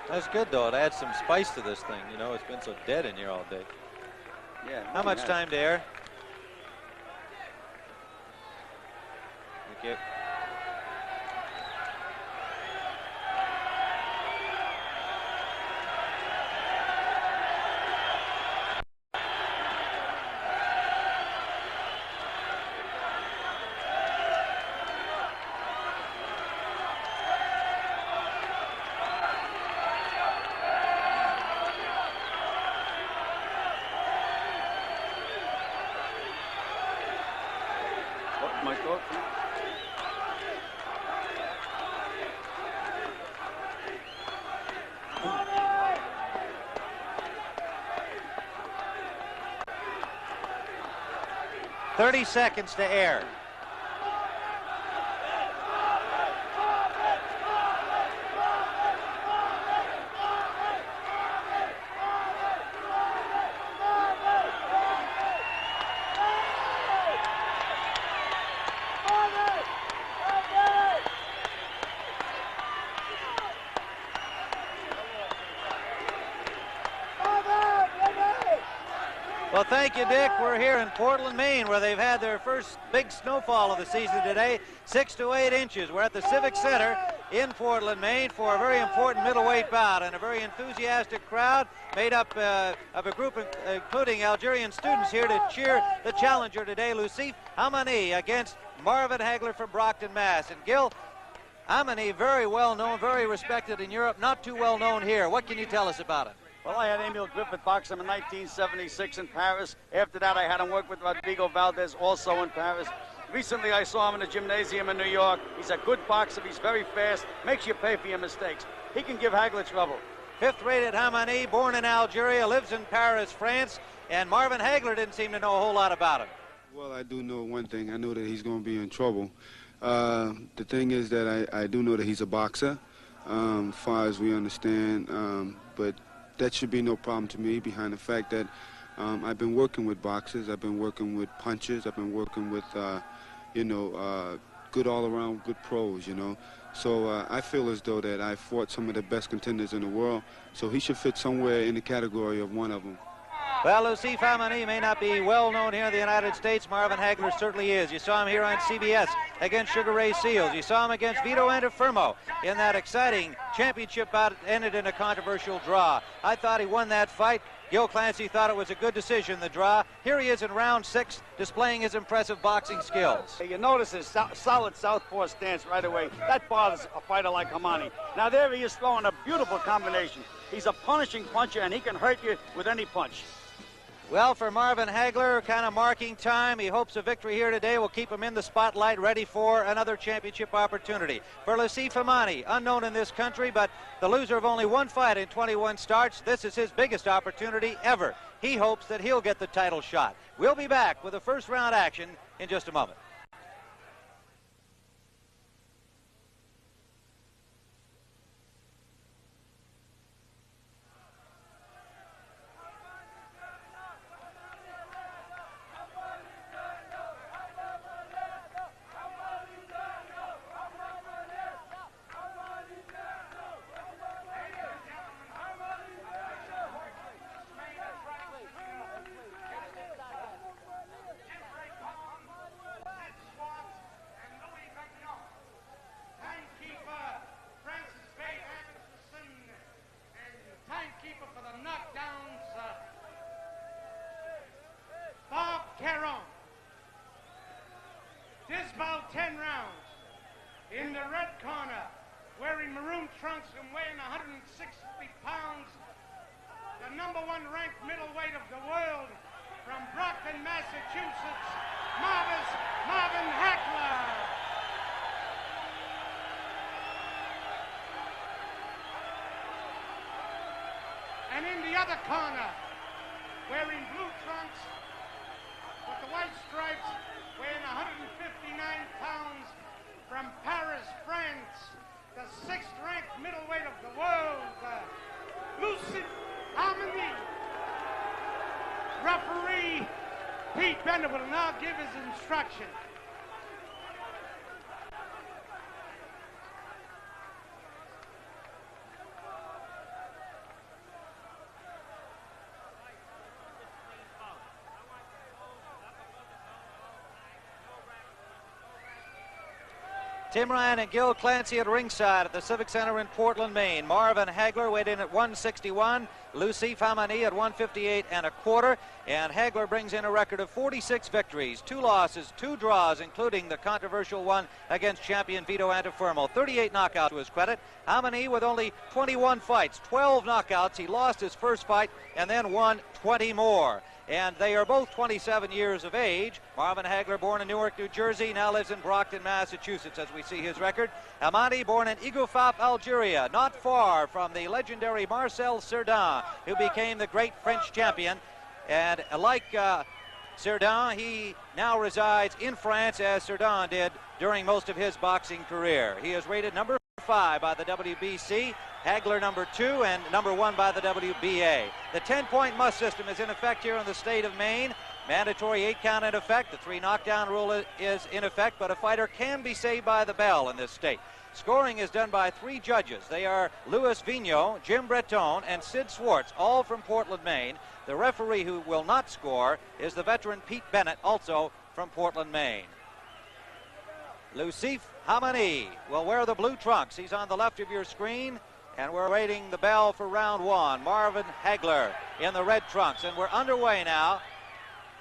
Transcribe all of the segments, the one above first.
That's good, though. It adds some spice to this thing. You know, it's been so dead in here all day. Yeah. How much time to air? Okay. My thought. 30 seconds to air. Well, thank you, Dick. We're here in Portland, Maine, where they've had their first big snowfall of the season today, 6 to 8 inches. We're at the Civic Center in Portland, Maine, for a very important middleweight bout, and a very enthusiastic crowd made up of a group including Algerian students here to cheer the challenger today, Loucif Hamani, against Marvin Hagler from Brockton, Mass. And Gil, Hamani, very well known, very respected in Europe, not too well known here. What can you tell us about him? Well, I had Emil Griffith box him in 1976 in Paris. After that, I had him work with Rodrigo Valdez, also in Paris. Recently, I saw him in a gymnasium in New York. He's a good boxer. He's very fast. Makes you pay for your mistakes. He can give Hagler trouble. Fifth-rated Hamani, born in Algeria, lives in Paris, France, and Marvin Hagler didn't seem to know a whole lot about him. Well, I do know one thing. I know that he's going to be in trouble. The thing is that I do know that he's a boxer, as far as we understand, but that should be no problem to me, behind the fact that I've been working with boxers, I've been working with punchers, I've been working with, good all-around, good pros, you know. So I feel as though that I fought some of the best contenders in the world, so he should fit somewhere in the category of one of them. Well, Loucif Hamani may not be well known here in the United States. Marvin Hagler certainly is. You saw him here on CBS against Sugar Ray Seals. You saw him against Vito Antuofermo in that exciting championship bout that ended in a controversial draw. I thought he won that fight. Gil Clancy thought it was a good decision, the draw. Here he is in round 6, displaying his impressive boxing skills. Hey, you notice his solid southpaw stance right away. That bothers a fighter like Hamani. Now there he is throwing a beautiful combination. He's a punishing puncher, and he can hurt you with any punch. Well, for Marvin Hagler, kind of marking time. He hopes a victory here today will keep him in the spotlight, ready for another championship opportunity. For Loucif Hamani, unknown in this country, but the loser of only one fight in 21 starts, this is his biggest opportunity ever. He hopes that he'll get the title shot. We'll be back with the first round action in just a moment. This bout 10 rounds. In the red corner, wearing maroon trunks and weighing 160 pounds, the #1 ranked middleweight of the world from Brockton, Massachusetts, Marvin Hagler. And in the other corner, wearing blue trunks with the white stripes, weighing 159 pounds, from Paris, France, the 6th-ranked middleweight of the world, Loucif Hamani. Referee Pete Bender will now give his instruction. Tim Ryan and Gil Clancy at ringside at the Civic Center in Portland, Maine. Marvin Hagler weighed in at 161. Loucif Hamani at 158 1/4. And Hagler brings in a record of 46 victories, 2 losses, 2 draws, including the controversial one against champion Vito Antuofermo. 38 knockouts to his credit. Hamani with only 21 fights, 12 knockouts. He lost his first fight and then won 20 more. And they are both 27 years of age. Marvin Hagler, born in Newark, New Jersey, now lives in Brockton, Massachusetts, as we see his record. Hamani, born in Iguifap, Algeria, not far from the legendary Marcel Cerdan, who became the great French champion. And like Cerdan, he now resides in France, as Cerdan did during most of his boxing career. He is rated number 5 by the WBC, Hagler number 2, and number 1 by the WBA. The 10-point must system is in effect here in the state of Maine. Mandatory 8 count in effect. The 3 knockdown rule is in effect, but a fighter can be saved by the bell in this state. Scoring is done by 3 judges. They are Louis Vigneault, Jim Breton, and Sid Swartz, all from Portland, Maine. The referee who will not score is the veteran Pete Bennett, also from Portland, Maine. Loucif Hamani will wear the blue trunks. He's on the left of your screen, and we're waiting the bell for round 1. Marvin Hagler in the red trunks, and we're underway now.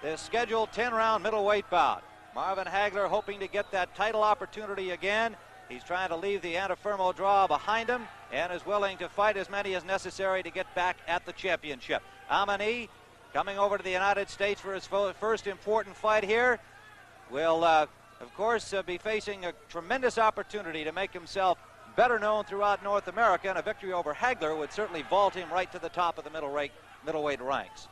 This scheduled 10-round middleweight bout. Marvin Hagler hoping to get that title opportunity again. He's trying to leave the Antuofermo draw behind him and is willing to fight as many as necessary to get back at the championship. Hamani, coming over to the United States for his first important fight here, will, of course, be facing a tremendous opportunity to make himself better known throughout North America, and a victory over Hagler would certainly vault him right to the top of the middleweight ranks.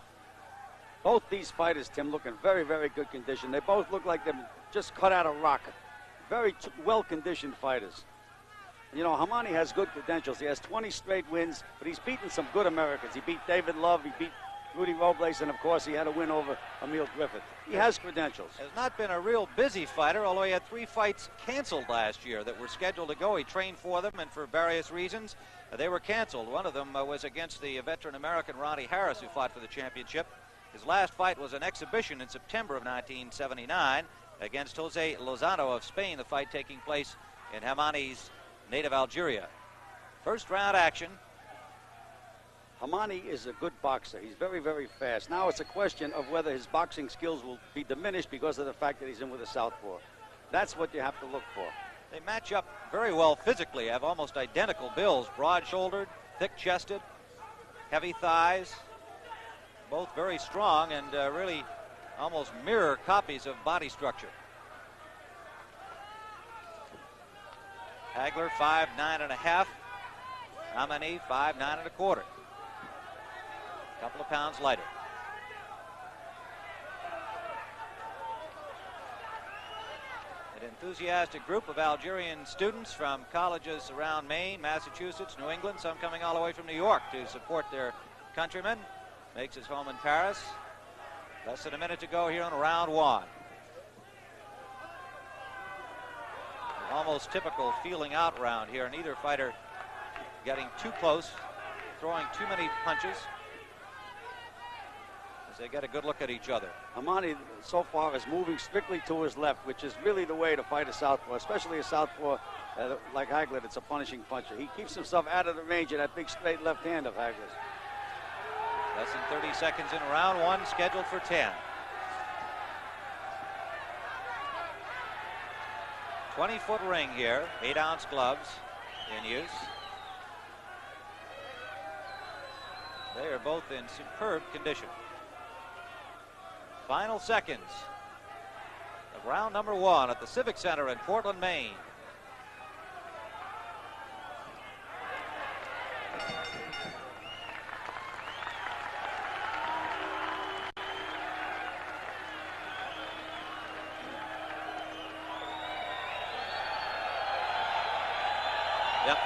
Both these fighters, Tim, look in very, very good condition. They both look like they're just cut out of rock. Very well-conditioned fighters. You know, Hamani has good credentials. He has 20 straight wins, but he's beaten some good Americans. He beat David Love, he beat Rudy Robles, and of course he had a win over Emil Griffith. He has credentials. Has not been a real busy fighter, although he had 3 fights canceled last year that were scheduled to go. He trained for them, and for various reasons, they were canceled. One of them was against the veteran American Ronnie Harris, who fought for the championship. His last fight was an exhibition in September of 1979 against Jose Lozano of Spain, the fight taking place in Hamani's native Algeria. First round action. Hamani is a good boxer. He's very, very fast. Now it's a question of whether his boxing skills will be diminished because of the fact that he's in with a southpaw. That's what you have to look for. They match up very well physically, have almost identical builds, broad-shouldered, thick-chested, heavy thighs, both very strong and really almost mirror copies of body structure. Hagler 5'9 1/2. Hamani 5'9 1/4. A couple of pounds lighter. An enthusiastic group of Algerian students from colleges around Maine, Massachusetts, New England, some coming all the way from New York to support their countrymen. Makes his home in Paris. Less than a minute to go here in round 1. An almost typical feeling out round here. Neither fighter getting too close, throwing too many punches, as they get a good look at each other. Hamani so far is moving strictly to his left, which is really the way to fight a southpaw, especially a southpaw like Hagler. That's a punishing puncher. He keeps himself out of the range of that big straight left hand of Hagler's. Less than 30 seconds in round 1, scheduled for 10. 20-foot ring here, 8-ounce gloves in use. They are both in superb condition. Final seconds of round number 1 at the Civic Center in Portland, Maine. Yep.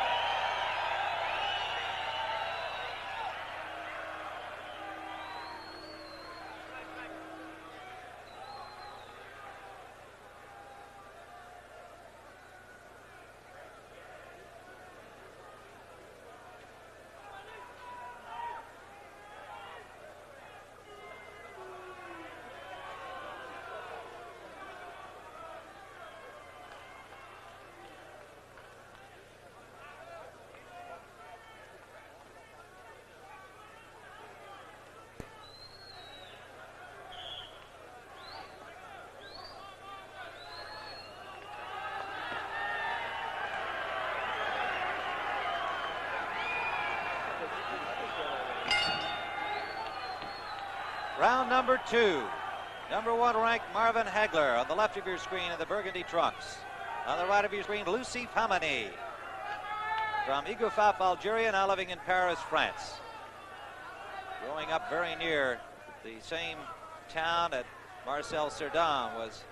Round number 2. Number 1 ranked Marvin Hagler on the left of your screen in the burgundy trunks. On the right of your screen, Loucif Hamani from Igoufaf, Algeria, now living in Paris, France. Growing up very near the same town that Marcel Cerdan was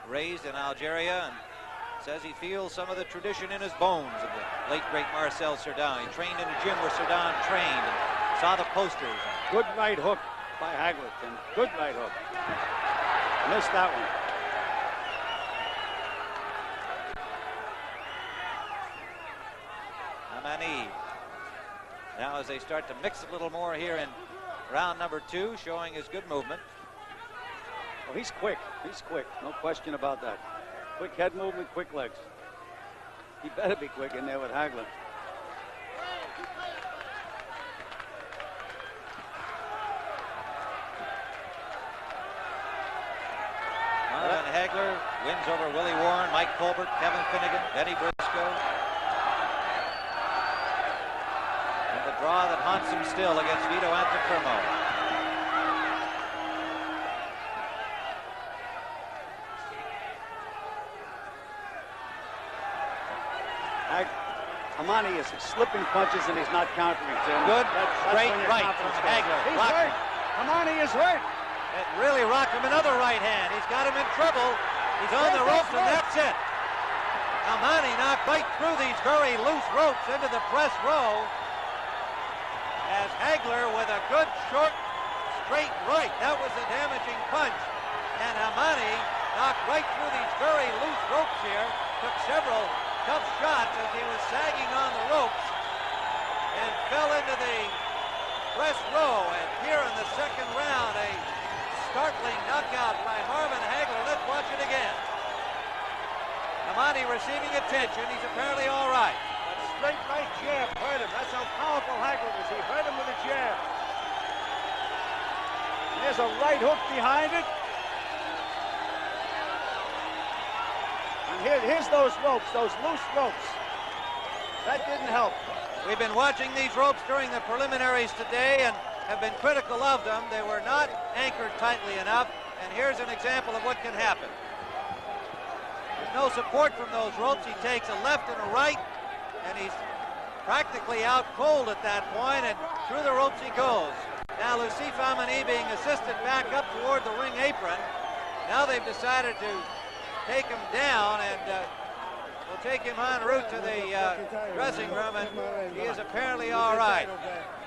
raised in Algeria, and says he feels some of the tradition in his bones of the late, great Marcel Cerdan. He trained in a gym where Cerdan trained and saw the posters. Good right hook by Hagler, Tim. Good right hook. Missed that one. Hamani. Now as they start to mix a little more here in round number 2, showing his good movement. Oh, he's quick. He's quick. No question about that. Quick head movement, quick legs. He better be quick in there with Hagler. Marvin Hagler wins over Willie Warren, Mike Colbert, Kevin Finnegan, Benny Briscoe. And the draw that haunts him still against Vito Antuofermo. Hamani is slipping punches and he's not countering, Tim. Good straight right from Hagler. He's hurt. Hamani is hurt. It really rocked him. Another right hand. He's got him in trouble. He's on the ropes, and that's it. Hamani knocked right through these very loose ropes into the press row. As Hagler with a good short straight right. That was a damaging punch. And Hamani knocked right through these very loose ropes here. Took several tough shots as he was sagging on the ropes and fell into the press row. And here in the second round, a startling knockout by Marvin Hagler. Let's watch it again. Hamani receiving attention. He's apparently all right. That straight right jab hurt him. That's how powerful Hagler was. He hurt him with a jab. And there's a right hook behind it. Here's those ropes, those loose ropes. That didn't help. We've been watching these ropes during the preliminaries today and have been critical of them. They were not anchored tightly enough, and here's an example of what can happen. There's no support from those ropes. He takes a left and a right, and he's practically out cold at that point, and through the ropes he goes. Now Loucif Hamani being assisted back up toward the ring apron. Now they've decided to take him down, and we'll take him en route to the dressing room, and he is apparently all right.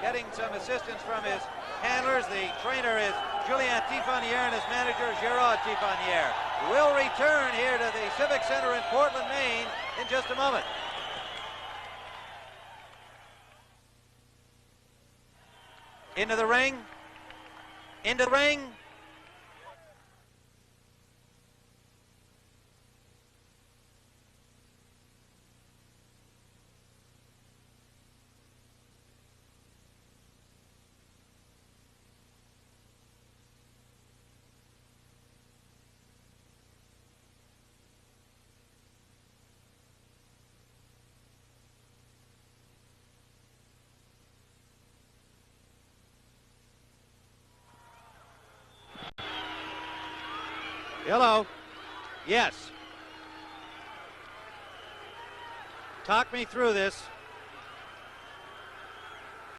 Getting some assistance from his handlers. The trainer is Julien Tifanier, and his manager is Gerard Tifanier. We'll return here to the Civic Center in Portland, Maine in just a moment. Into the ring. Into the ring. Hello. Yes. Talk me through this.